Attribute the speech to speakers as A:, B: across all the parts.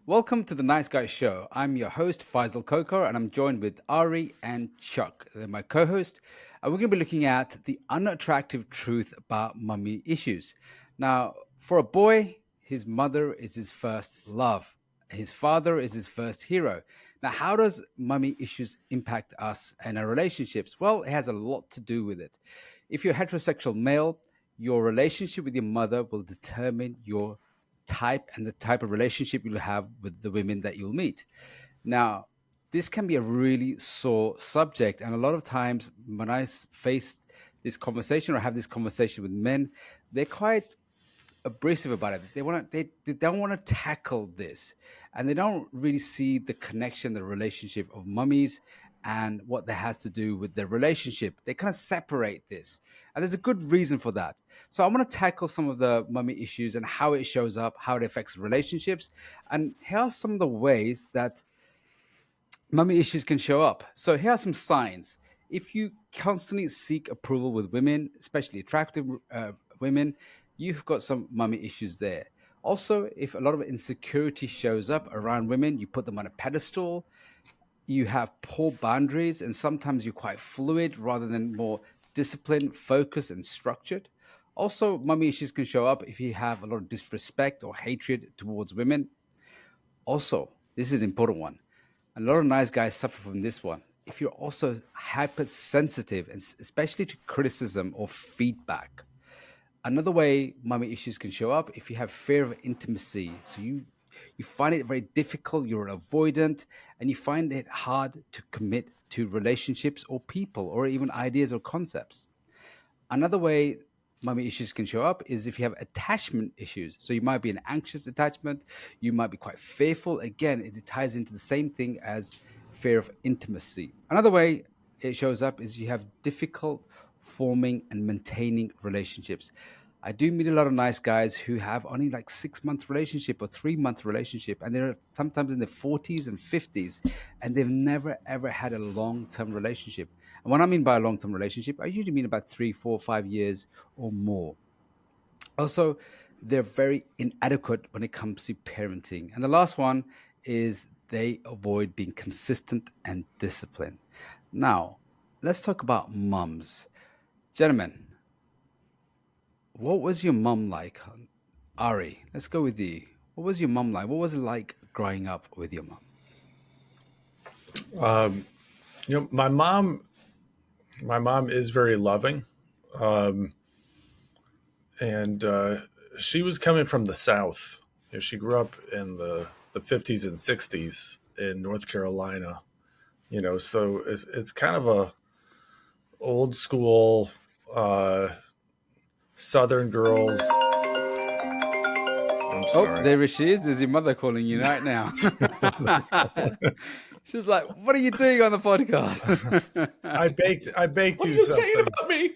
A: Welcome to the Nice Guy Show. I'm your host, Faisal Coco, and I'm joined with Ari and Chuck. They're my co host. And we're going to be looking at the unattractive truth about mummy issues. Now, for a boy, his mother is his first love, his father is his first hero. Now, how does mummy issues impact us and our relationships? Well, it has a lot to do with it. If you're a heterosexual male, your relationship with your mother will determine your type and the type of relationship you'll have with the women that you'll meet. Now, this can be a really sore subject. And a lot of times when face this conversation or have this conversation with men, they're quite abrasive about it. They don't want to tackle this, and they don't really see the connection, the relationship of mummies and what that has to do with their relationship. They kind of separate this, and there's a good reason for that. So I want to tackle some of the mummy issues and how it shows up, how it affects relationships, and here are some of the ways that mummy issues can show up. So here are some signs. If you constantly seek approval with women, especially attractive women, you've got some mummy issues there. Also, if a lot of insecurity shows up around women, you put them on a pedestal, you have poor boundaries, and sometimes you're quite fluid rather than more disciplined, focused, and structured. Also, mummy issues can show up if you have a lot of disrespect or hatred towards women. Also, this is an important one. A lot of nice guys suffer from this one. If you're also hypersensitive, and especially to criticism or feedback. Another way mommy issues can show up if you have fear of intimacy. So you find it very difficult, you're avoidant, and you find it hard to commit to relationships or people or even ideas or concepts. Another way mommy issues can show up is if you have attachment issues. So you might be an anxious attachment, you might be quite fearful. Again, it ties into the same thing as fear of intimacy. Another way it shows up is you have difficult forming and maintaining relationships. I do meet a lot of nice guys who have only like 6 month relationship or 3 month relationship, and they're sometimes in their 40s and 50s, and they've never ever had a long term relationship. And what I mean by a long term relationship, I usually mean about 3, 4, 5 years or more. Also, they're very inadequate when it comes to parenting. And the last one is they avoid being consistent and disciplined. Now, let's talk about mums. Gentlemen, what was your mum like? Ari, let's go with you. What was your mum like? What was it like growing up with your mum?
B: Um, my mom is very loving, um, and she was coming from the South. She grew up in the 50s and 60s in North Carolina. So it's kind of a old school uh, Southern girls. I'm
A: Oh,
B: sorry.
A: there she is. Is your mother calling you right now? She's like, "What are you doing on the podcast?"
B: I baked
C: What are
B: you
C: you saying
B: something.
C: about me?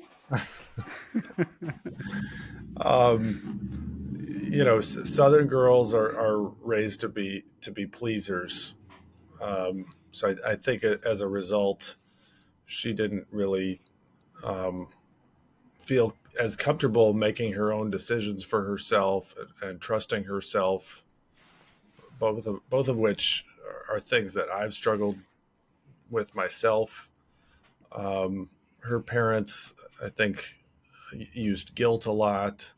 B: Um, Southern girls are raised to be pleasers. So I think as a result, she didn't really um, feel as comfortable making her own decisions for herself and trusting herself. Both of which are things that I've struggled with myself. Her parents, I think, used guilt a lot,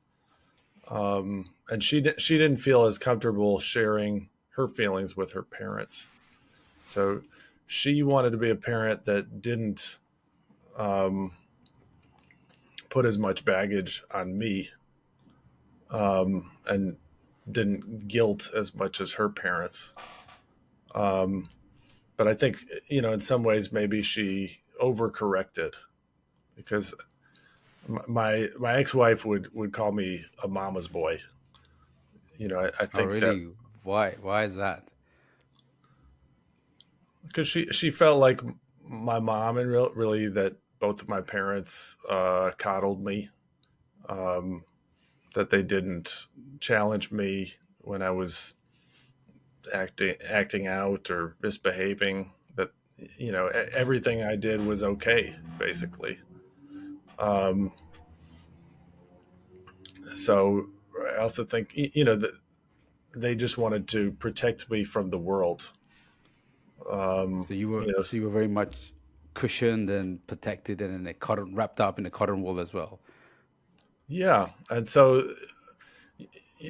B: and she didn't feel as comfortable sharing her feelings with her parents. So she wanted to be a parent that didn't um, put as much baggage on me, and didn't guilt as much as her parents. Um, but I think, in some ways, maybe she overcorrected because my ex-wife would call me a mama's boy. I
A: Oh,
B: think that
A: really? Why? Why is that?
B: because she felt like my mom, and really that both of my parents coddled me, um, that they didn't challenge me when I was acting out or misbehaving. That everything I did was okay, basically. Um, so I also think that they just wanted to protect me from the world.
A: So you were
B: You know,
A: so you were very much cushioned and protected and in a cotton wrapped up in a cotton wool as well.
B: yeah. And so,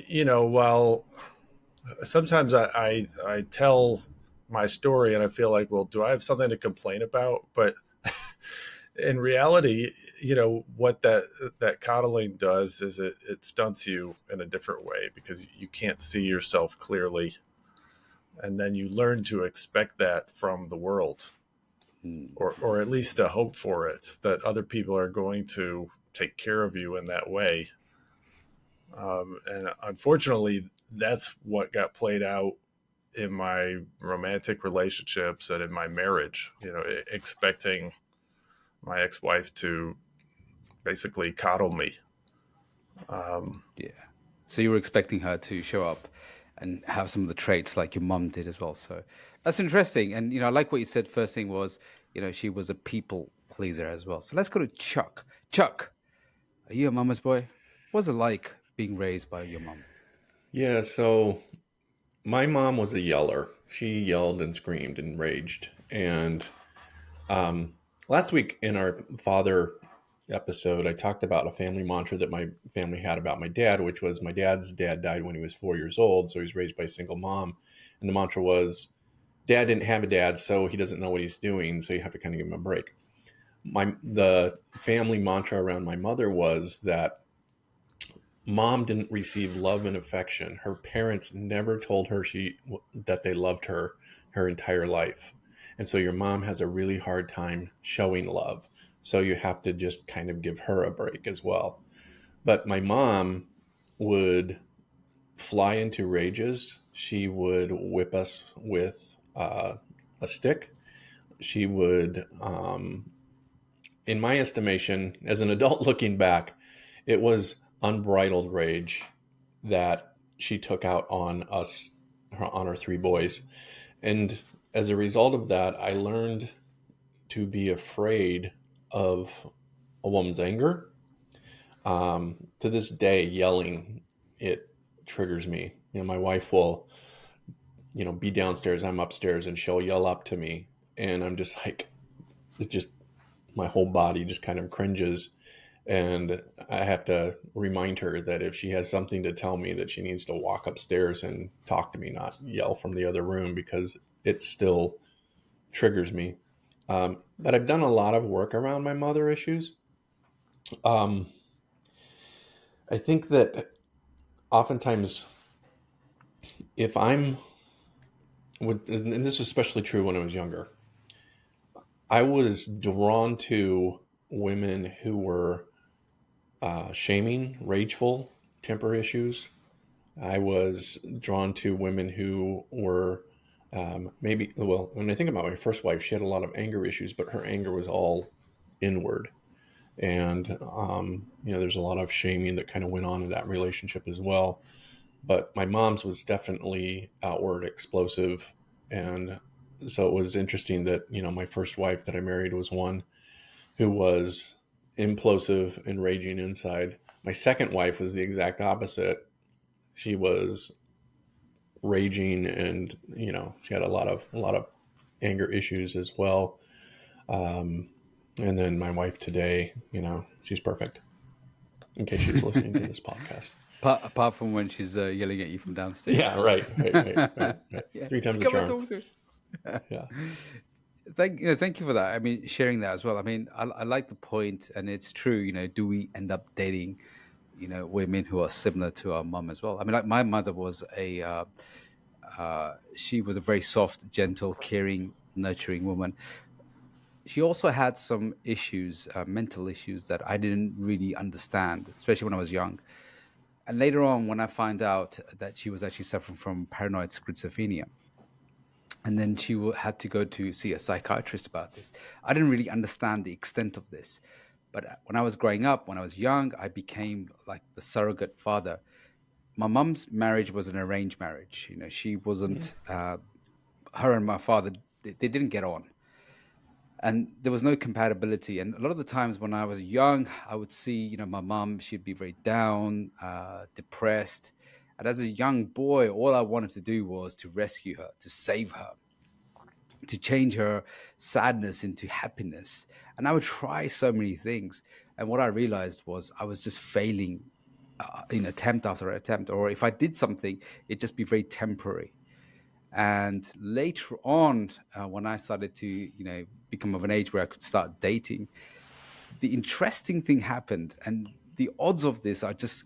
B: while sometimes I tell my story and I feel like, well, do I have something to complain about? But in reality, what that coddling does is it stunts you in a different way because you can't see yourself clearly, and then you learn to expect that from the world,
A: Mm,
B: or at least to hope for it, that other people are going to take care of you in that way. And unfortunately, that's what got played out in my romantic relationships and in my marriage. Expecting my ex-wife to basically coddle me. Um,
A: yeah. So you were expecting her to show up and have some of the traits like your mum did as well. So that's interesting. And I like what you said. First thing was, she was a people pleaser as well. So let's go to Chuck. Chuck, are you a mama's boy? What's it like being raised by your mum?
C: Yeah, so my mom was a yeller. She yelled and screamed and raged. And um, last week in our father episode, I talked about a family mantra that my family had about my dad, which was my dad's dad died when he was 4 years old. So he was raised by a single mom. And the mantra was, Dad didn't have a dad, so he doesn't know what he's doing. So you have to kind of give him a break. The family mantra around my mother was that mom didn't receive love and affection. Her parents never told her that they loved her entire life. And so your mom has a really hard time showing love. So you have to just kind of give her a break as well. But my mom would fly into rages. She would whip us with a stick. She would, in my estimation, as an adult looking back, it was unbridled rage that she took out on us, on our three boys. And as a result of that, I learned to be afraid of a woman's anger. To this day, yelling, it triggers me. My wife will, be downstairs, I'm upstairs, and she'll yell up to me. And I'm just like, it just, my whole body just kind of cringes. And I have to remind her that if she has something to tell me, that she needs to walk upstairs and talk to me, not yell from the other room, because it still triggers me. But I've done a lot of work around my mother issues. Um, I think that oftentimes, if I'm and this was especially true when I was younger, I was drawn to women who were shaming, rageful, temper issues. I was drawn to women who were maybe, well, when I think about my first wife, she had a lot of anger issues, but her anger was all inward. And, there's a lot of shaming that kind of went on in that relationship as well. But my mom's was definitely outward, explosive. And so it was interesting that, my first wife that I married was one who was implosive and raging inside. My second wife was the exact opposite. She was raging, and she had a lot of anger issues as well. um, and then my wife today, she's perfect, in case she's listening to this podcast.
A: apart from when she's yelling at you from downstairs.
C: Yeah, right.
A: Yeah,
C: Three times the
A: come and
C: charm.
A: talk to me.
C: Yeah.
A: Thank you for that. I mean, sharing that as well. I mean, I like the point, and it's true. Do we end up dating, women who are similar to our mum as well? I mean, like my mother was she was a very soft, gentle, caring, nurturing woman. She also had some issues, mental issues that I didn't really understand, especially when I was young. And later on, when I found out that she was actually suffering from paranoid schizophrenia, and then she had to go to see a psychiatrist about this. I didn't really understand the extent of this, but when I was growing up, when I was young, I became like the surrogate father. My mum's marriage was an arranged marriage. She
C: Yeah.
A: wasn't. Her and my father, they didn't get on, and there was no compatibility. And a lot of the times when I was young, I would see, my mom. She'd be very down, depressed, And as a young boy, all I wanted to do was to rescue her, to save her, to change her sadness into happiness. And I would try so many things. And what I realized was I was just failing in attempt after attempt. Or if I did something, it'd just be very temporary. And later on, when I started to, become of an age where I could start dating, the interesting thing happened. And the odds of this are just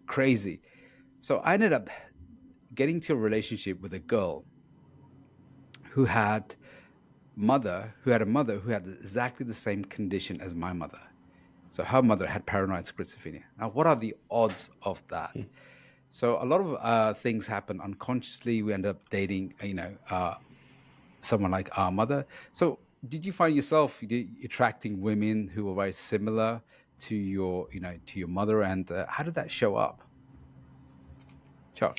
A: crazy. So I ended up getting to a relationship with a girl who had a mother who had exactly the same condition as my mother. So her mother had paranoid schizophrenia. Now, what are the odds of that? So a lot of things happen unconsciously. We end up dating, someone like our mother. So did you find yourself attracting women who were very similar to your mother, and how did that show up, Chuck?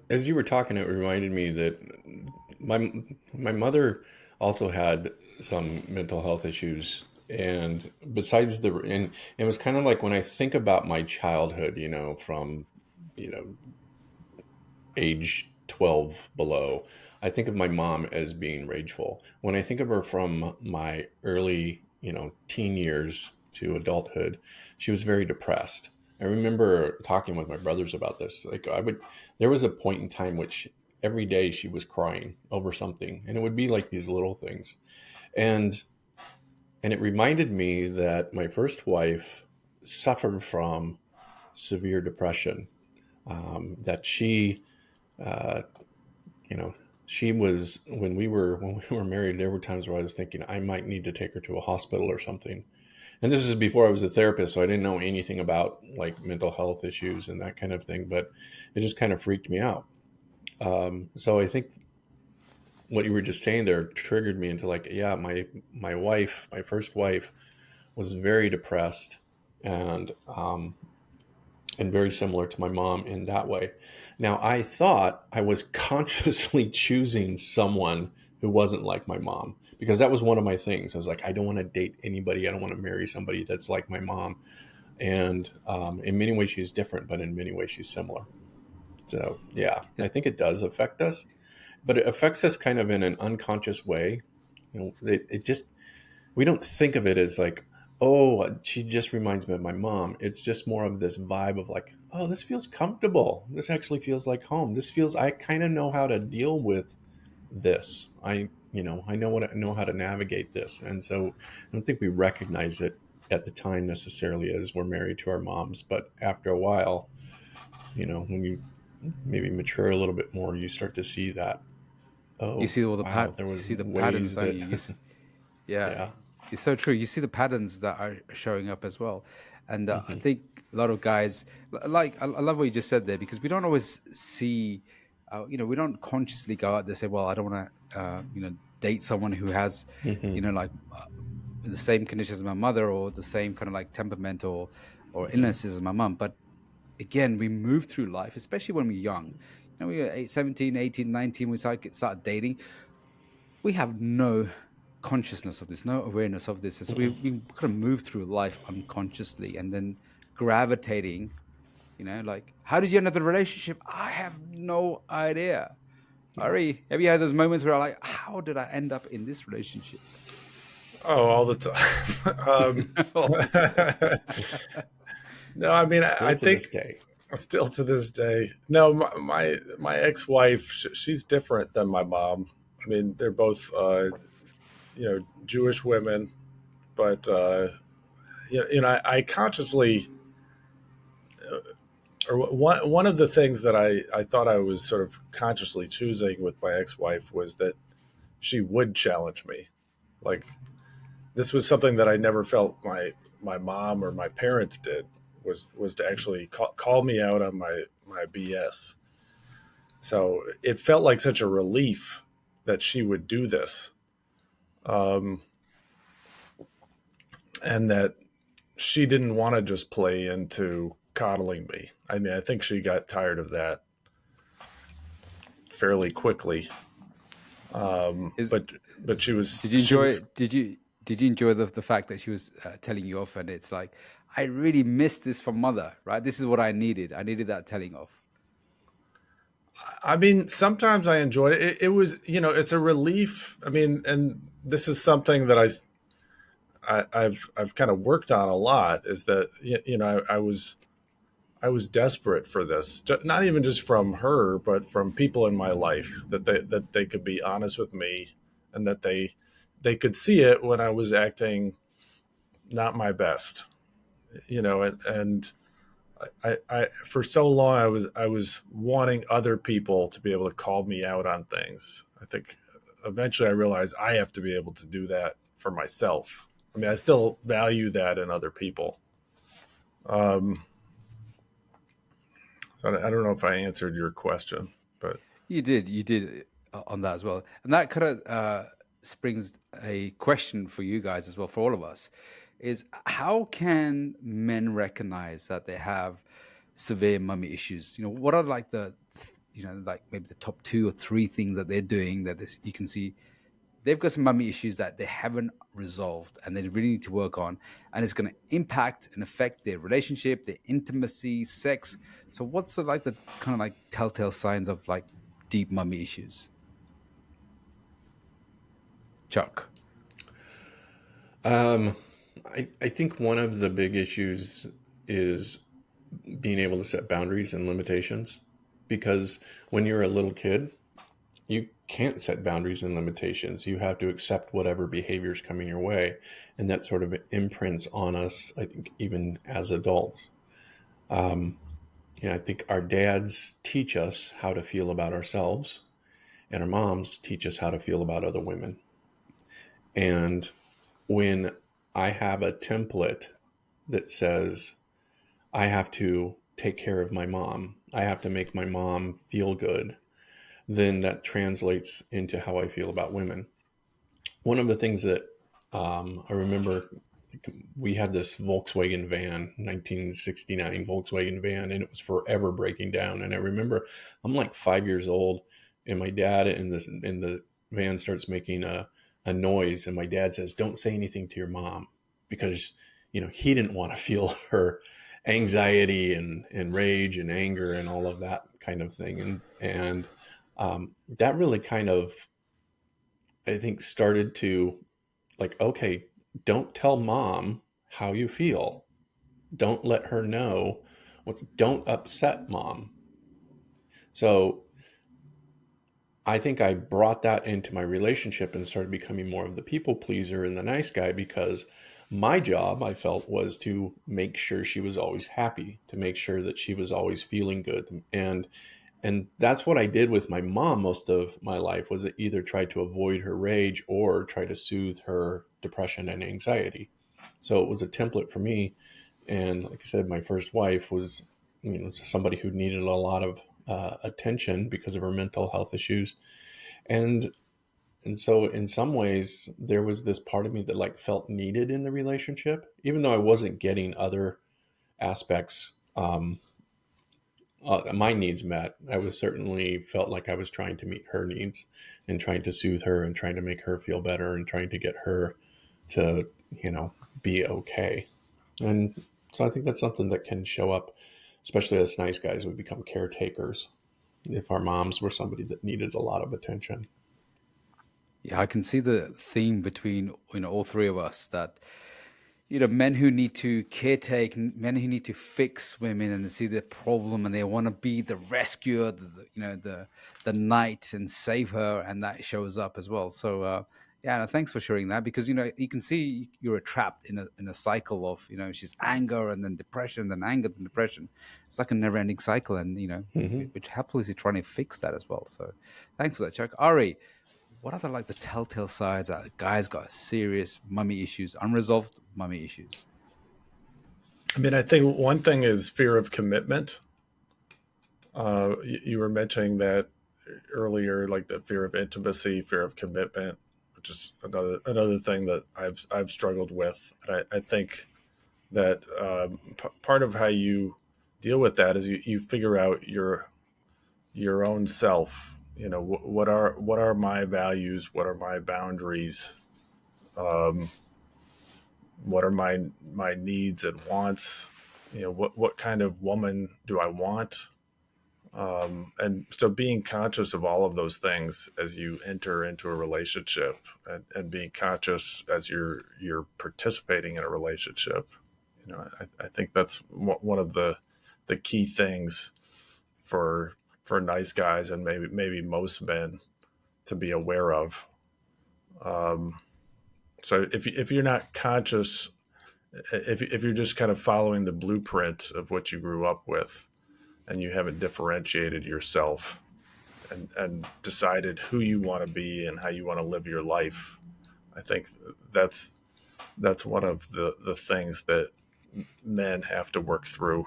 C: As you were talking, it reminded me that my my mother also had some mental health issues, and besides and it was kind of like when I think about my childhood, from you know age 12 below, I think of my mom as being rageful. When I think of her from my early, teen years to adulthood, she was very depressed. I remember talking with my brothers about this. Like there was a point in time which every day she was crying over something, and it would be like these little things. And and it reminded me that my first wife suffered from severe depression. That she uh, you know she was when we were married, there were times where I was thinking I might need to take her to a hospital or something. And this is before I was a therapist, so I didn't know anything about like mental health issues and that kind of thing, but it just kind of freaked me out. So I think what you were just saying there triggered me into like, yeah, my first wife was very depressed, and and very similar to my mom in that way. Now, I thought I was consciously choosing someone who wasn't like my mom, because that was one of my things. I was like, I don't want to date anybody. I don't want to marry somebody that's like my mom. And in many ways, she's different, but in many ways, she's similar. So, yeah,
A: Yeah.
C: I think it does affect us, but it affects us kind of in an unconscious way. It just, we don't think of it as like, oh, she just reminds me of my mom. It's just more of this vibe of like, oh, this feels comfortable. This actually feels like home. This feels, I kind of know how to deal with this. I know how to navigate this. And so I don't think we recognize it at the time necessarily as we're married to our moms, but after a while, when you maybe mature a little bit more, you start to see that,
A: You
C: oh,
A: see all the
C: wow, there
A: you
C: was
A: see the patterns,
C: ways
A: don't
C: that,
A: you? Yeah,
C: yeah.
A: it's so true. You see the patterns that are showing up as well, and I
C: Hmm.
A: think a lot of guys like I love what you just said there, because we don't always see, we don't consciously go out there and say, well, I don't want to, date someone who has,
C: Hmm.
A: like the same conditions as my mother, or the same kind of like temperament or
C: Hmm.
A: illnesses as my mum. But again, we move through life, especially when we're young. We are 17, 18, 19, we start dating. We have no consciousness of this, no awareness of this. So we kind of move through life unconsciously, and then gravitating, like, how did you end up in a relationship? I have no idea. Ari, have you had those moments where I'm like, how did I end up in this relationship?
B: Oh, all the time.
A: All the
B: No, I mean, I
C: Still to this
B: think
C: day.
B: still to this day. No, my ex-wife, she's different than my mom. I mean, they're both Jewish women, but I consciously, or one of the things that I thought I was sort of consciously choosing with my ex-wife was that she would challenge me. Like, this was something that I never felt my mom or my parents did, was to actually call me out on my BS. So it felt like such a relief that she would do this, um, and that she didn't want to just play into coddling me. I mean, I think she got tired of that fairly quickly.
A: is,
B: But she was
A: did you
B: she
A: enjoy
B: was
A: did you enjoy the fact that she was telling you off, and it's like, I really missed this from mother, right? This is what I needed. I needed that telling off.
B: I mean, sometimes I enjoyed it. It was, it's a relief. I mean, and this is something that I've kind of worked on a lot. Is that I was desperate for this, not even just from her, but from people in my life, that they could be honest with me, and that they could see it when I was acting not my best. And I for so long I was wanting other people to be able to call me out on things. I think eventually I realized I have to be able to do that for myself. I mean, I still value that in other people. Um, so I don't know if I answered your question, but
A: You did on that as well, and that kind of springs a question for you guys as well, for all of us, is how can men recognize that they have severe mummy issues? What are like like maybe the top two or three things that they're doing that you can see they've got some mummy issues that they haven't resolved and they really need to work on, and it's going to impact and affect their relationship, their intimacy, sex. So what's the kind of like telltale signs of like deep mummy issues, Chuck?
C: Um, I think one of the big issues is being able to set boundaries and limitations, because when you're a little kid, you can't set boundaries and limitations. You have to accept whatever behaviors coming your way, and that sort of imprints on us, I think, even as adults. Um, I think our dads teach us how to feel about ourselves, and our moms teach us how to feel about other women. And when I have a template that says I have to take care of my mom, I have to make my mom feel good, then that translates into how I feel about women. One of the things that I remember, we had this Volkswagen van, 1969 Volkswagen van, and it was forever breaking down. And I remember I'm like 5 years old, and my dad in the van starts making a noise, and my dad says, "Don't say anything to your mom," because he didn't want to feel her anxiety and rage and anger and all of that kind of thing. And that really kind of, I think, started to, like, okay, don't tell mom how you feel. Don't let her know don't upset mom. So I think I brought that into my relationship and started becoming more of the people pleaser and the nice guy, because my job, I felt, was to make sure she was always happy, to make sure that she was always feeling good. And that's what I did with my mom most of my life, was either try to avoid her rage or try to soothe her depression and anxiety. So it was a template for me. And like I said, my first wife was, somebody who needed a lot of attention because of her mental health issues. And and so in some ways there was this part of me that like felt needed in the relationship, even though I wasn't getting other aspects, my needs met. I was certainly felt like I was trying to meet her needs and trying to soothe her and trying to make her feel better and trying to get her to, be okay. And so I think that's something that can show up, especially as nice guys. We become caretakers if our moms were somebody that needed a lot of attention.
A: Yeah, I can see the theme between all three of us, that men who need to caretake, men who need to fix women and see the problem, and they want to be the rescuer, the knight, and save her, and that shows up as well. So yeah, no, thanks for sharing that, because you can see you're trapped in a cycle of she's anger and then depression, then anger, then depression. It's like a never ending cycle, and
C: Hmm.
A: which happily is trying to fix that as well. So thanks for that, Chuck. Ari, what are the telltale signs that a guy's got serious mummy issues, unresolved mummy issues?
B: I mean, I think one thing is fear of commitment. You were mentioning that earlier, like the fear of intimacy, fear of commitment, which is another thing that I've struggled with. And I think that part of how you deal with that is you figure out your own self. What are my values? What are my boundaries? Um, what are my needs and wants? What kind of woman do I want? And so being conscious of all of those things as you enter into a relationship, and being conscious as you're participating in a relationship, I think that's one of the key things for nice guys, and maybe most men, to be aware of. So if you're not conscious, if you're just kind of following the blueprint of what you grew up with, and you haven't differentiated yourself and decided who you want to be and how you want to live your life, I think that's one of the things that men have to work through.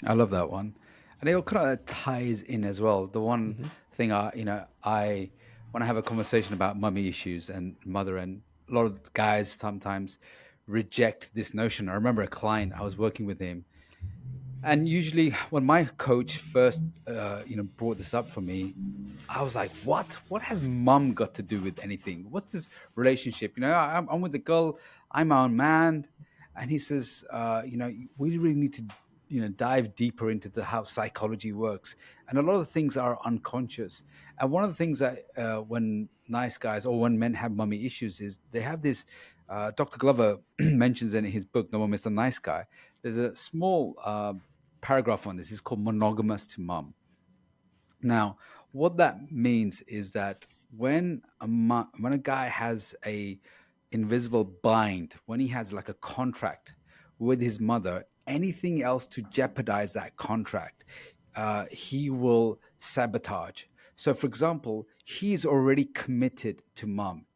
A: I love that one, and it all kind of ties in as well. The one
C: Mm-hmm.
A: thing I when I have a conversation about mummy issues and mother, and a lot of guys sometimes reject this notion. I remember a client, I was working with him, and usually when my coach first brought this up for me, I was like, "What? What has mum got to do with anything? What's this relationship? I'm with the girl. I'm my own man." And he says, "We really need to, dive deeper into how psychology works, and a lot of things are unconscious. And one of the things that when nice guys or when men have mummy issues is they have this. Dr. Glover mentions in his book, No More Mr. Nice Guy. There's a small paragraph on this. It's called monogamous to mum. Now, what that means is that when a guy has a invisible bind, when he has like a contract with his mother, anything else to jeopardize that contract, he will sabotage. So, for example, he's already committed to mom.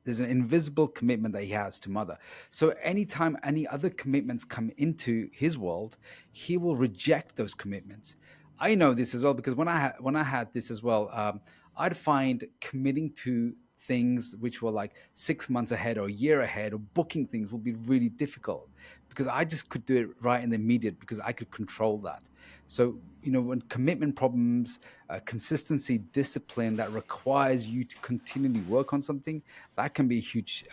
A: There's an invisible commitment that he has to mother. So anytime any other commitments come into his world, he will reject those commitments. I know this as well because when I had this as well, I'd find committing to things which were like 6 months ahead or a year ahead, or booking things will be really difficult because I just could do it right in the immediate because I could control that. So when commitment problems, consistency, discipline that requires you to continually work on something, that can be a huge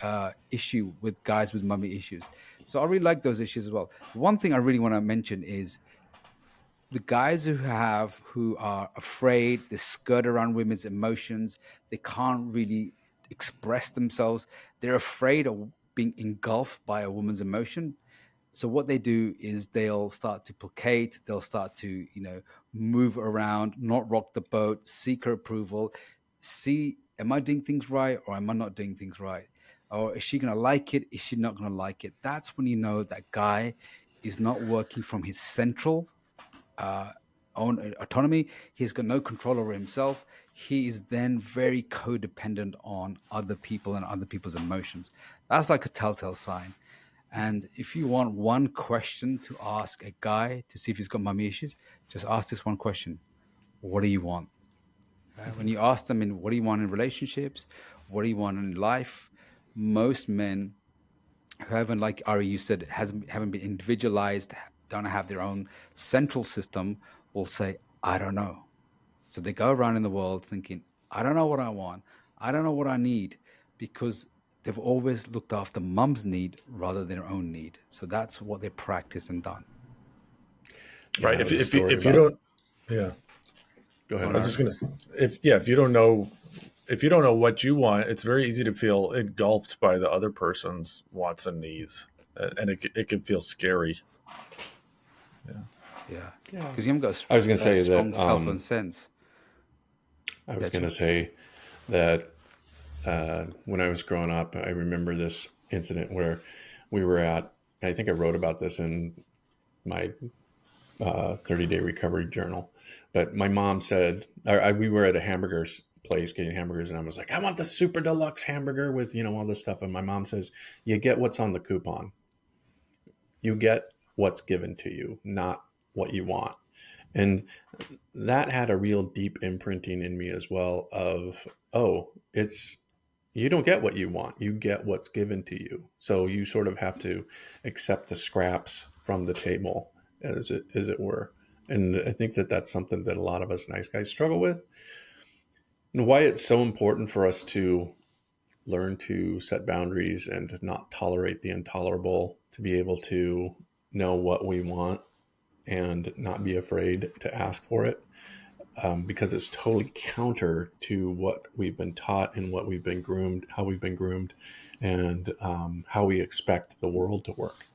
A: issue with guys with mummy issues. So I really like those issues as well. One thing I really want to mention is the guys who are afraid, they skirt around women's emotions, they can't really express themselves, they're afraid of being engulfed by a woman's emotion. So what they do is they'll start to placate, they'll start to move around, not rock the boat, seek her approval, see, am I doing things right or am I not doing things right, or is she going to like it, is she not going to like it? That's when you know that guy is not working from his central uh, own autonomy. He's got no control over himself. He is then very codependent on other people and other people's emotions. That's like a telltale sign. And if you want one question to ask a guy to see if he's got mummy issues, just ask this one question: what do you want? Right? When you ask them, what do you want in relationships? What do you want in life? Most men who haven't, like Ari, you said, haven't been individualized, don't have their own central system, will say, I don't know. So they go around in the world thinking, I don't know what I want. I don't know what I need, because they've always looked after mum's need rather than their own need. So that's what they practiced and done.
C: Yeah,
B: Right.
C: I have a story
B: If you
C: about.
B: don't, yeah,
C: Go
B: I
C: ahead,
B: was just
C: Ari.
B: gonna, if you don't know, what you want, it's very easy to feel engulfed by the other person's wants and needs, and it can feel scary. Yeah.
A: Yeah.
C: Yeah,
A: Because you haven't got
C: I was going to
A: a
C: say
A: strong
C: that.
A: self and sense.
C: I was
A: Yeah,
C: going to
A: Chuck.
C: say that when I was growing up, I remember this incident where we were at. I think I wrote about this in my 30-day recovery journal. But my mom said, we were at a hamburgers place getting hamburgers, and I was like, I want the super deluxe hamburger with all this stuff. And my mom says, you get what's on the coupon. You get what's given to you, not what you want. And that had a real deep imprinting in me as well of, oh, it's, you don't get what you want, you get what's given to you. So you sort of have to accept the scraps from the table, as it were. And I think that that's something that a lot of us nice guys struggle with, and why it's so important for us to learn to set boundaries and not tolerate the intolerable, to be able to know what we want and not be afraid to ask for it, because it's totally counter to what we've been taught and what we've been groomed, how we've been groomed, and how we expect the world to work.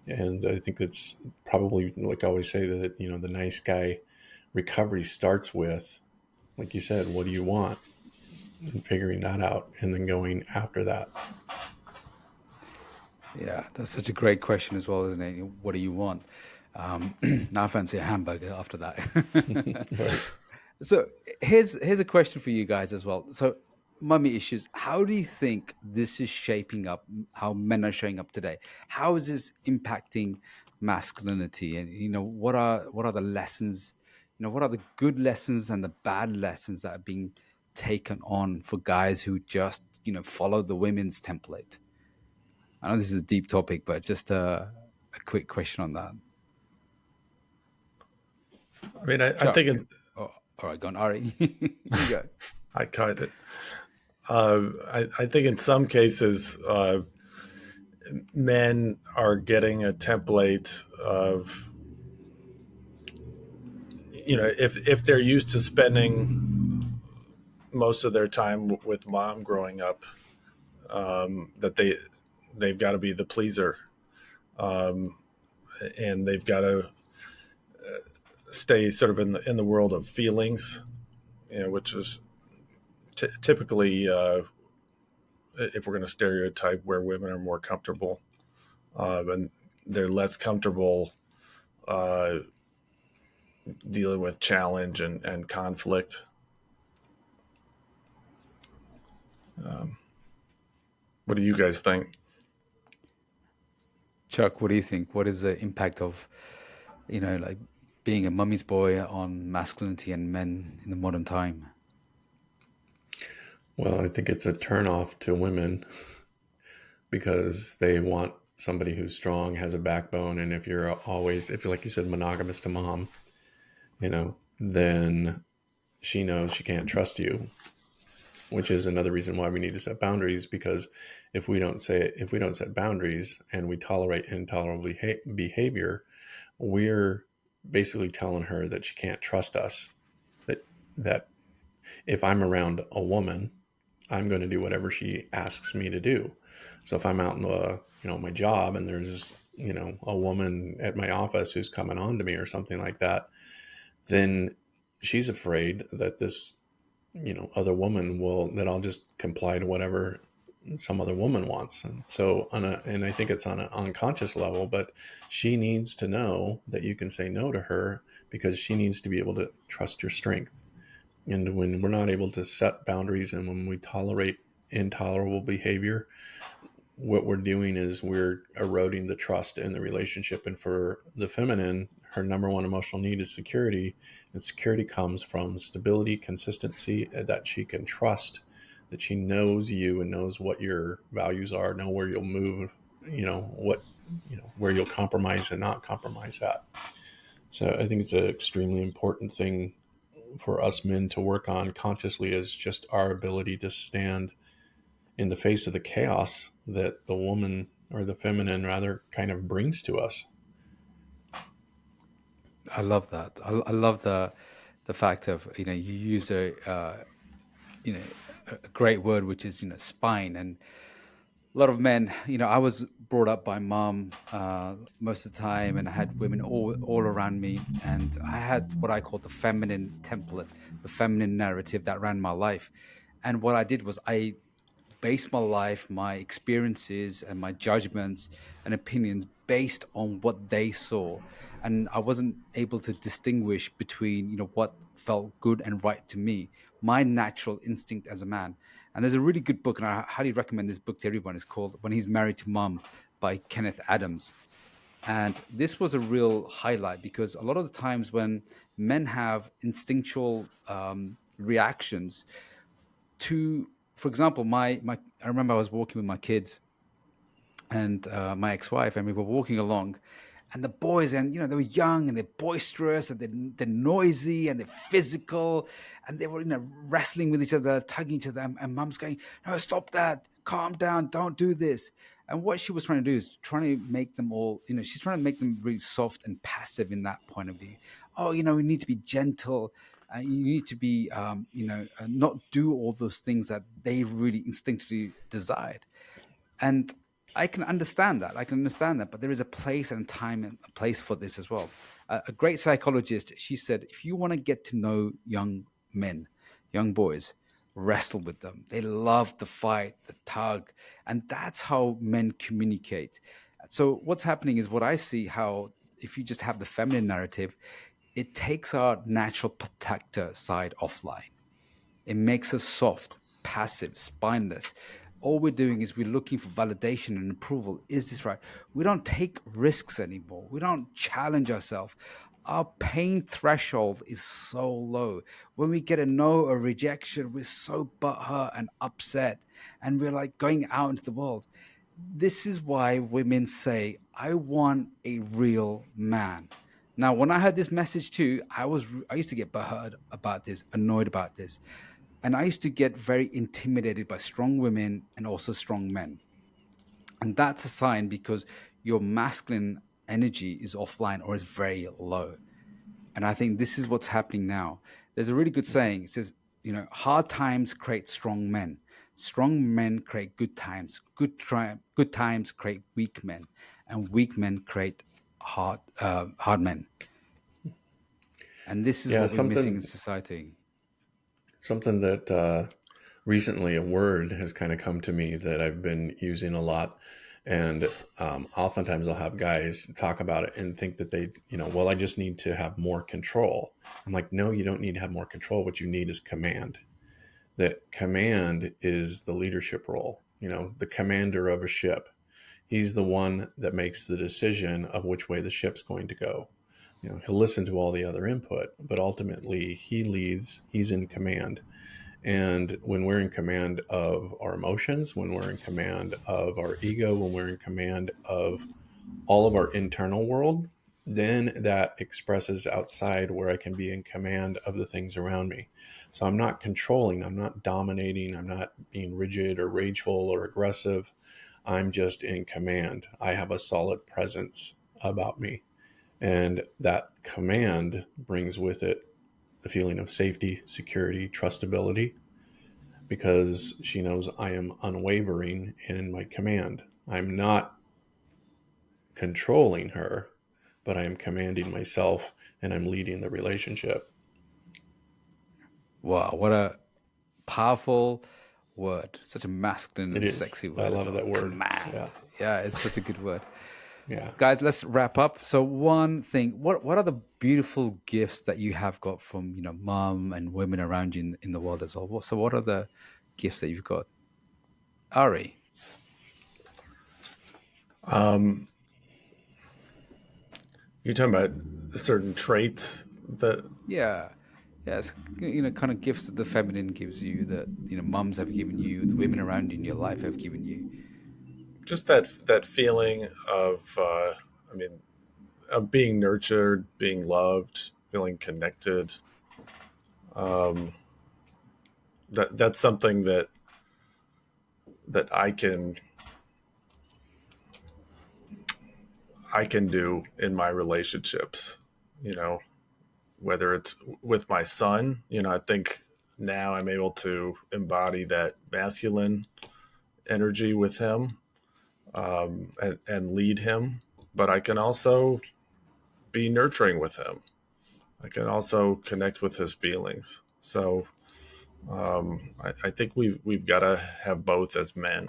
C: And I think it's probably, like I always say, that the nice guy recovery starts with, like you said, what do you want, and figuring that out, and then going after that.
A: Yeah, that's such a great question as well, isn't it? What do you want? Now I fancy a hamburger after that.
C: Right.
A: So here's a question for you guys as well. So mummy issues, how do you think this is shaping up how men are showing up today? How is this impacting masculinity? And what are the lessons, what are the good lessons and the bad lessons that are being taken on for guys who just, follow the women's template? I know this is a deep topic, but just a quick question on that.
B: I mean, I
A: Chuck.
B: think it,
A: Oh, all right, go on, Ari. You go.
B: I cut it. I think in some cases, men are getting a template of, if they're used to spending most of their time with mom growing up, that they've got to be the pleaser, um, and they've got to stay sort of in the world of feelings, which is typically, if we're going to stereotype, where women are more comfortable, and they're less comfortable uh, dealing with challenge and conflict. What do you guys think?
A: Chuck, what do you think? What is the impact of, like being a mummy's boy on masculinity and men in the modern time?
C: Well, I think it's a turnoff to women because they want somebody who's strong, has a backbone, and if you're, like you said, monogamous to mom, then she knows she can't trust you, which is another reason why we need to set boundaries. Because if we don't set boundaries and we tolerate intolerable behavior, we're basically telling her that she can't trust us. That if I'm around a woman, I'm going to do whatever she asks me to do. So if I'm out in my job, and there's a woman at my office who's coming on to me or something like that, then she's afraid that this other woman that I'll just comply to whatever some other woman wants. And so and I think it's on an unconscious level, but she needs to know that you can say no to her, because she needs to be able to trust your strength. And when we're not able to set boundaries, and when we tolerate intolerable behavior, what we're doing is we're eroding the trust in the relationship. And for the feminine, her number one emotional need is security. And security comes from stability, consistency, that she can trust, that she knows you and knows what your values are, know where you'll move, what, where you'll compromise and not compromise at. So I think it's an extremely important thing for us men to work on consciously, is just our ability to stand in the face of the chaos that the woman, or the feminine rather, kind of brings to us.
A: I love that. I love the fact of, you use you know a great word, which is, spine. And a lot of men, I was brought up by mom most of the time, and I had women all around me, and I had what I call the feminine template, the feminine narrative that ran my life. And what I did was I based my life, my experiences, and my judgments and opinions based on what they saw. And I wasn't able to distinguish between, what felt good and right to me, my natural instinct as a man. And there's a really good book, and I highly recommend this book to everyone. It's called When He's Married to Mom by Kenneth Adams. And this was a real highlight, because a lot of the times when men have instinctual reactions to, for example, I remember I was walking with my kids and my ex-wife, and we were walking along, And the boys, and they were young and they're boisterous and they're noisy and they're physical, and they were wrestling with each other, tugging each other. And Mum's going, "No, stop that! Calm down! Don't do this." And what she was trying to do is trying to make them all, she's trying to make them really soft and passive in that point of view. Oh, we need to be gentle. You need to be, not do all those things that they really instinctively desired. And I can understand that. I can understand that. But there is a place and time and a place for this as well. A great psychologist, she said, if you want to get to know young men, young boys, wrestle with them. They love the fight, the tug. And that's how men communicate. So what's happening is what I see how if you just have the feminine narrative, it takes our natural protector side offline. It makes us soft, passive, spineless. All we're doing is we're looking for validation and approval. Is this right? We don't take risks anymore. We don't challenge ourselves. Our pain threshold is so low. When we get a no or rejection, we're so butthurt and upset. And we're like going out into the world. This is why women say, I want a real man. Now, when I heard this message too, I used to get butthurt about this, annoyed about this. And I used to get very intimidated by strong women and also strong men. And that's a sign because your masculine energy is offline or is very low. And I think this is what's happening now. There's a really good saying. It says, hard times create strong men. Strong men create good times. Good times create weak men. And weak men create hard men. And this is
C: Yeah,
A: what we're missing in society.
C: something that recently a word has kind of come to me that I've been using a lot. And oftentimes I'll have guys talk about it and think that they, well, I just need to have more control. I'm like, no, you don't need to have more control. What you need is command. That command is the leadership role, the commander of a ship. He's the one that makes the decision of which way the ship's going to go. He'll listen to all the other input, but ultimately he leads, he's in command. And when we're in command of our emotions, when we're in command of our ego, when we're in command of all of our internal world, then that expresses outside where I can be in command of the things around me. So I'm not controlling, I'm not dominating, I'm not being rigid or rageful or aggressive. I'm just in command. I have a solid presence about me. And that command brings with it the feeling of safety, security, trustability, because she knows I am unwavering in my command. I'm not controlling her, but I am commanding myself and I'm leading the relationship.
A: Wow, what a powerful word. Such a masculine
C: It
A: and
C: is.
A: sexy
C: I
A: word as
C: love
A: well.
C: that word.
A: Command.
C: Yeah.
A: Yeah, it's such a good word.
C: Yeah.
A: Guys, let's wrap up. So one thing, what are the beautiful gifts that you have got from, mom and women around you in the world as well? So what are the gifts that you've got? Ari.
B: Um, you're talking about certain traits that
A: Yeah. Yeah, it's kind of gifts that the feminine gives you, that moms have given you, the women around you in your life have given you.
B: just that feeling of I mean of being nurtured, being loved, feeling connected. Um, that's something that I can do in my relationships. You know, whether it's with my son. I think now I'm able to embody that masculine energy with him, and lead him. But I can also be nurturing with him. I can also connect with his feelings. So I think we've got to have both as men.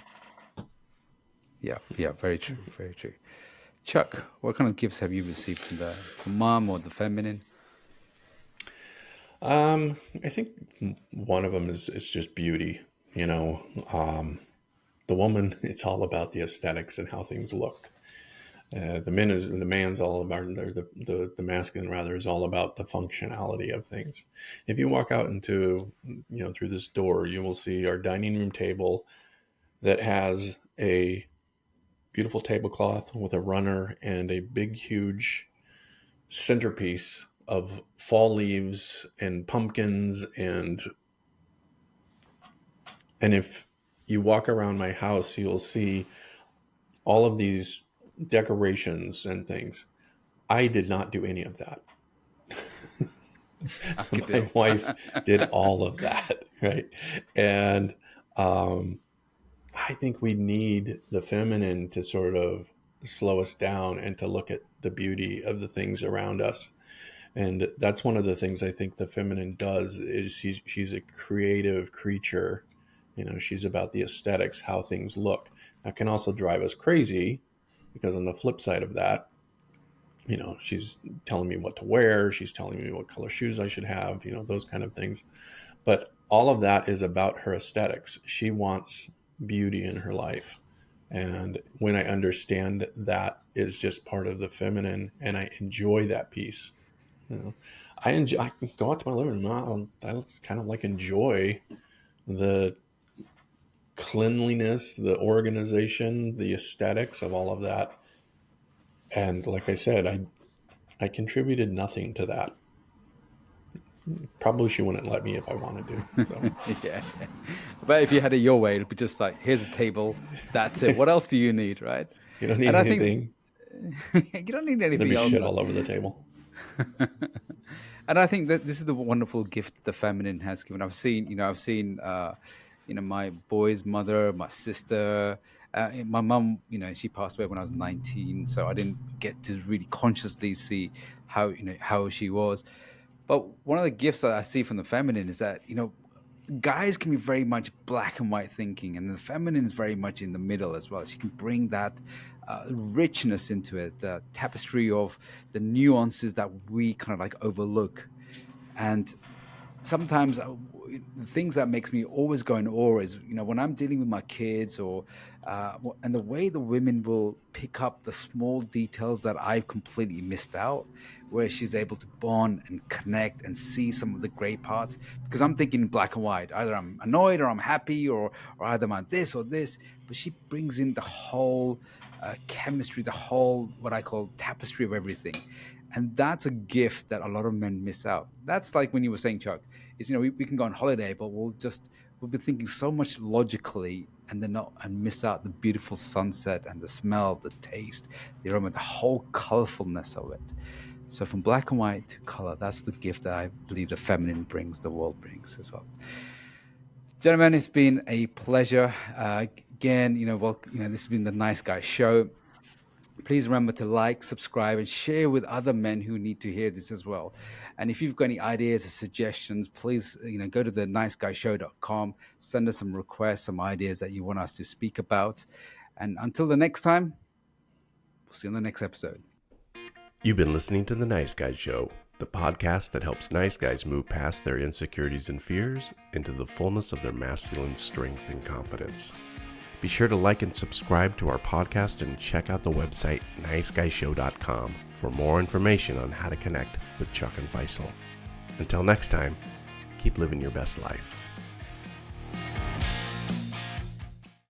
A: Yeah, yeah, very true, very true. Chuck, what kind of gifts have you received from mom or the feminine?
C: I think one of them is just beauty. You know, the woman, it's all about the aesthetics and how things look. The man's all about, or the masculine rather, is all about the functionality of things. If you walk out into, through this door, you will see our dining room table that has a beautiful tablecloth with a runner and a big, huge centerpiece of fall leaves and pumpkins. And if you walk around my house, you'll see all of these decorations and things. I did not do any of that.
A: I could
C: My
A: do.
C: wife did all of that, right? And I think we need the feminine to sort of slow us down and to look at the beauty of the things around us. And that's one of the things I think the feminine does is she's a creative creature. She's about the aesthetics, how things look. That can also drive us crazy because on the flip side of that, she's telling me what to wear. She's telling me what color shoes I should have, those kind of things. But all of that is about her aesthetics. She wants beauty in her life. And when I understand that is just part of the feminine and I enjoy that piece, I can go out to my living room. I kind of like enjoy the cleanliness, the organization, the aesthetics of all of that. And like I said, I contributed nothing to that. Probably she wouldn't let me if I wanted to. So.
A: Yeah. But if you had it your way, it'd be just like, here's a table. That's it. What else do you need, right?
C: You don't need
A: And I think
C: anything.
A: you don't need
C: There'd
A: anything
C: be
A: else.
C: shit all over the table.
A: And I think that this is the wonderful gift the feminine has given. I've seen, my boy's mother, my sister, my mum. She passed away when I was 19, so I didn't get to really consciously see how she was. But one of the gifts that I see from the feminine is that guys can be very much black and white thinking, and the feminine is very much in the middle as well. She can bring that richness into it, the tapestry of the nuances that we kind of like overlook. And sometimes the things that makes me always go in awe is when I'm dealing with my kids or and the way the women will pick up the small details that I've completely missed out, where she's able to bond and connect and see some of the great parts, because I'm thinking black and white, either I'm annoyed or I'm happy, or either I'm this or this, but she brings in the whole chemistry, the whole what I call tapestry of everything. And that's a gift that a lot of men miss out. That's like when you were saying, Chuck, is we can go on holiday, but we'll be thinking so much logically and then not and miss out the beautiful sunset and the smell, the taste, the aroma, the whole colorfulness of it. So from black and white to color, that's the gift that I believe the feminine brings, the world brings as well. Gentlemen, it's been a pleasure. Again, this has been the Nice Guy Show. Please remember to like, subscribe, and share with other men who need to hear this as well. And if you've got any ideas or suggestions, please, go to the niceguyshow.com, send us some requests, some ideas that you want us to speak about. And until the next time, we'll see you on the next episode.
D: You've been listening to The Nice Guy Show, the podcast that helps nice guys move past their insecurities and fears into the fullness of their masculine strength and confidence. Be sure to like and subscribe to our podcast and check out the website niceguyshow.com for more information on how to connect with Chuck and Faisal. Until next time, keep living your best life.